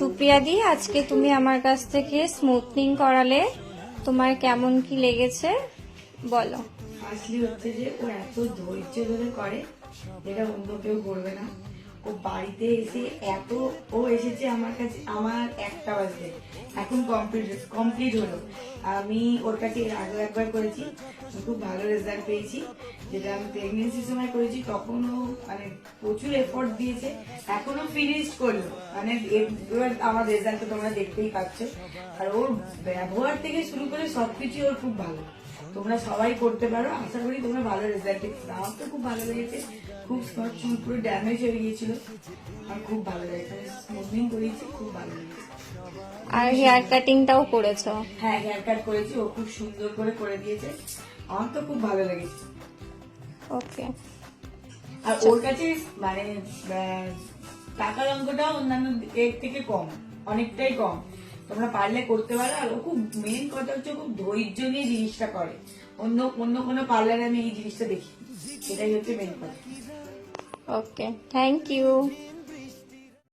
সুপ্রিয়া দি, আজকে তুমি আমার কাছ থেকে স্মুথনিং করালে, তোমার কেমন কি লেগেছে বলো। ফার্স্টলি হচ্ছে যে ও এত ধৈর্য ধরে করে যেটা অন্য কেউ করবে না। ও বাড়িতে এসে ও এসেছে আমার কাছে আমার 1টা বাজে, এখন কমপ্লিট হলো। আমি ওর কাছে এর আগে একবার করেছি, খুব ভালো রেজাল্ট পেয়েছি। যেটা আমি প্রেগনেন্সির সময় করেছি তখনও মানে প্রচুর এফোর্ট দিয়েছে, এখনো ফিনিশ করলো। মানে এবার আমার রেজাল্ট তোমরা দেখতেই পাচ্ছ। আর ওর ব্যবহার থেকে শুরু করে সবকিছু ওর খুব ভালো। তোমরা সবাই করতে পারো, আশা করি তোমরা ভালো রেজাল্ট দেখতে। আমার তো খুব ভালো লেগেছে, খুব স্পট চুল পুরো ড্যামেজ হয়ে গিয়েছিল, আমার খুব ভালো লেগেছে। স্মুথনিং করেছি, খুব ভালো লেগেছে। আর হেয়ার কাটিংটাও করেছো? হ্যাঁ, হেয়ার কাট করেছি, ও খুব সুন্দর করে দিয়েছে, আমার তো খুব ভালো লেগেছে। ওকে। আর ওর কাছে মানে টাকার অঙ্কটাও অন্যান্য এর থেকে কম, অনেকটাই কম। তোমরা পারলে করতে পারো। আর ও খুব মেন কথা হচ্ছে খুব ধৈর্য নিয়ে জিনিসটা করে। অন্য অন্য কোনো পার্লারে আমি এই জিনিসটা দেখি, সেটাই হচ্ছে মেন কথা। ওকে, থ্যাংক ইউ।